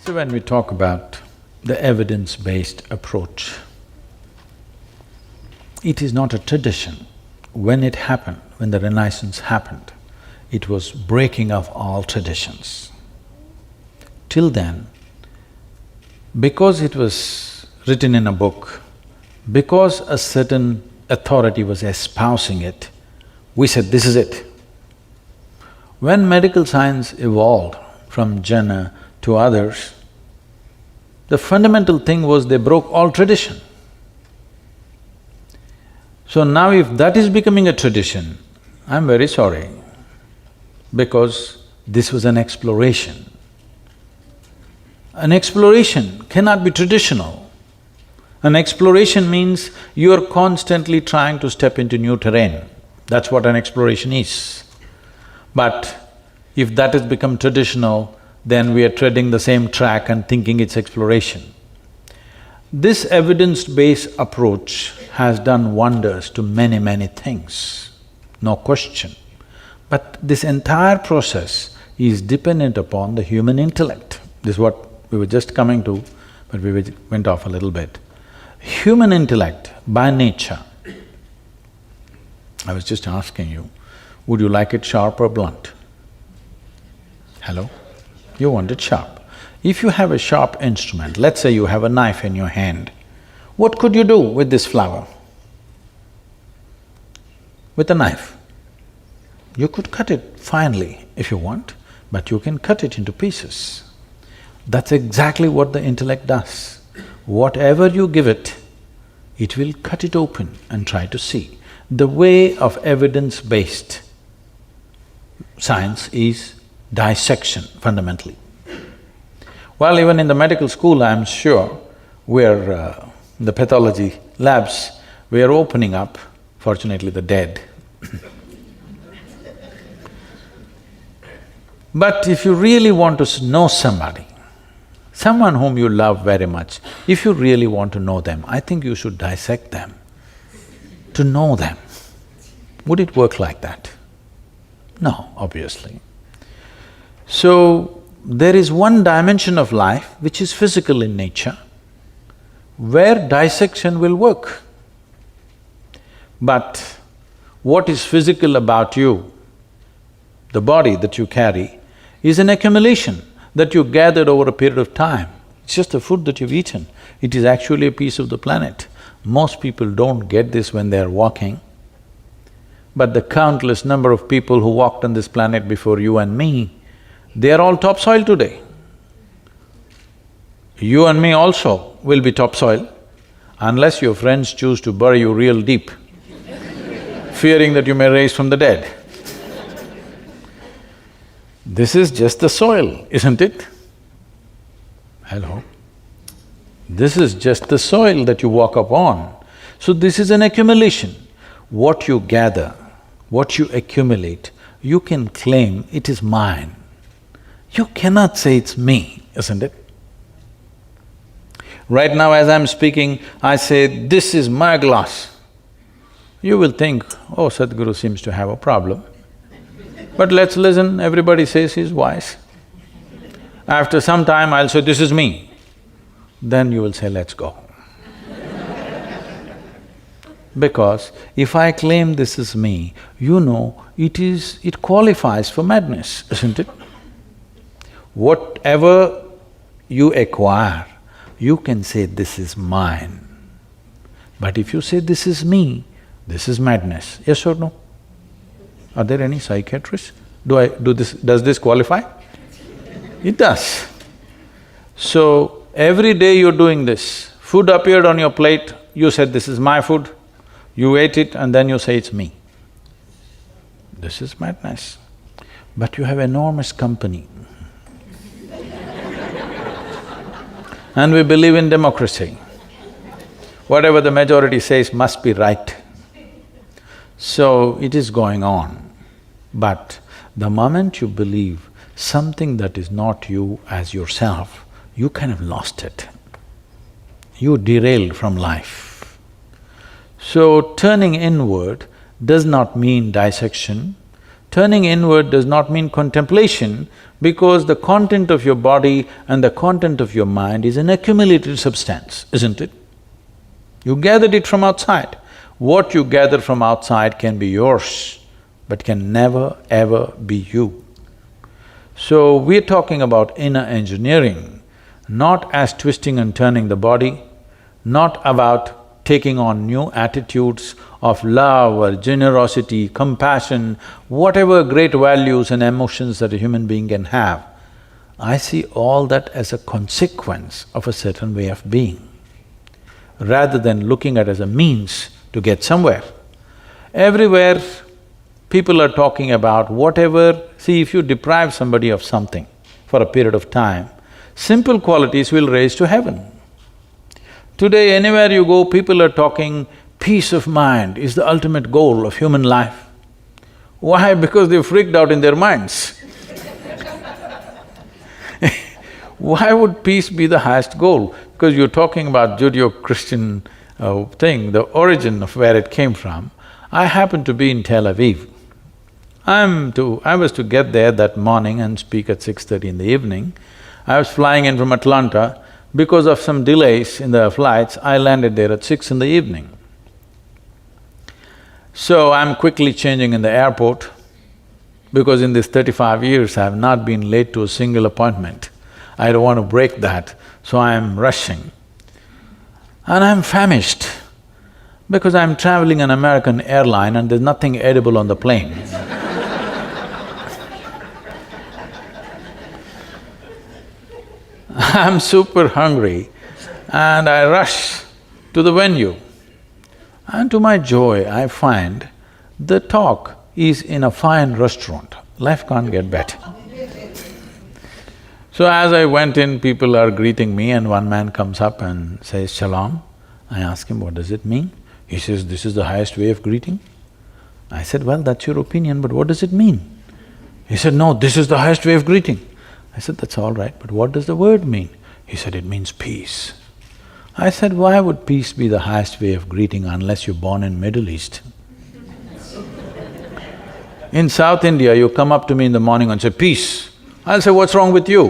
So when we talk about the evidence-based approach, it is not a tradition. When it happened, when the Renaissance happened, it was breaking of all traditions. Till then, because it was written in a book, because a certain authority was espousing it, we said, this is it. When medical science evolved from Jenner to others, the fundamental thing was they broke all tradition. So now if that is becoming a tradition, I'm very sorry, because this was an exploration. An exploration cannot be traditional. An exploration means you are constantly trying to step into new terrain. That's what an exploration is. But if that has become traditional, then we are treading the same track and thinking it's exploration. This evidence-based approach has done wonders to many, many things, no question. But this entire process is dependent upon the human intellect. This is what we were just coming to, but we went off a little bit. Human intellect, by nature, I was just asking you, would you like it sharp or blunt? Hello? You want it sharp. If you have a sharp instrument, let's say you have a knife in your hand, what could you do with this flower? With a knife. You could cut it finely if you want, but you can cut it into pieces. That's exactly what the intellect does. Whatever you give it, it will cut it open and try to see. The way of evidence-based science is dissection, fundamentally. Well, even in the medical school, I'm sure, we're… the pathology labs, we are opening up, fortunately the dead. But if you really want to know somebody, someone whom you love very much, if you really want to know them, I think you should dissect them to know them. Would it work like that? No, obviously. So, there is one dimension of life which is physical in nature, where dissection will work. But what is physical about you, the body that you carry, is an accumulation that you gathered over a period of time. It's just the food that you've eaten. It is actually a piece of the planet. Most people don't get this when they're walking, but the countless number of people who walked on this planet before you and me, they are all topsoil today. You and me also will be topsoil, unless your friends choose to bury you real deep, fearing that you may rise from the dead. This is just the soil, isn't it? Hello? This is just the soil that you walk upon. So this is an accumulation. What you gather, what you accumulate, you can claim it is mine. You cannot say it's me, isn't it? Right now as I'm speaking, I say, this is my glass. You will think, oh, Sadhguru seems to have a problem. But let's listen, everybody says he's wise. After some time, I'll say, this is me. Then you will say, let's go. Because if I claim this is me, you know, it qualifies for madness, isn't it? Whatever you acquire, you can say, this is mine. But if you say, this is me, this is madness, yes or no? Are there any psychiatrists? Does this qualify? It does. So, every day you're doing this, food appeared on your plate, you said, this is my food, you ate it and then you say, it's me. This is madness. But you have enormous company. And we believe in democracy. Whatever the majority says must be right. So, it is going on. But the moment you believe something that is not you as yourself, you kind of lost it. You derailed from life. So, turning inward does not mean dissection. Turning inward does not mean contemplation, because the content of your body and the content of your mind is an accumulated substance, isn't it? You gathered it from outside. What you gather from outside can be yours, but can never ever be you. So we're talking about inner engineering, not as twisting and turning the body, not about taking on new attitudes of love or generosity, compassion, whatever great values and emotions that a human being can have. I see all that as a consequence of a certain way of being, rather than looking at it as a means to get somewhere. Everywhere people are talking about whatever… See, if you deprive somebody of something for a period of time, simple qualities will raise to heaven. Today, anywhere you go, people are talking peace of mind is the ultimate goal of human life. Why? Because they've freaked out in their minds. Why would peace be the highest goal? Because you're talking about Judeo-Christian thing, the origin of where it came from. I happened to be in Tel Aviv. I was to get there that morning and speak at 6:30 in the evening. I was flying in from Atlanta. Because of some delays in the flights, I landed there at 6 in the evening. So I'm quickly changing in the airport, because in these 35 years I have not been late to a single appointment. I don't want to break that, so I'm rushing. And I'm famished, because I'm traveling an American airline and there's nothing edible on the plane. I'm super hungry and I rush to the venue. And to my joy, I find the talk is in a fine restaurant. Life can't get better. So as I went in, people are greeting me and one man comes up and says, "Shalom." I ask him, "What does it mean?" He says, "This is the highest way of greeting." I said, "Well, that's your opinion, but what does it mean?" He said, "No, this is the highest way of greeting." I said, "That's all right, but what does the word mean?" He said, "It means peace." I said, "Why would peace be the highest way of greeting unless you're born in Middle East?" In South India, you come up to me in the morning and say, "Peace." I'll say, "What's wrong with you?"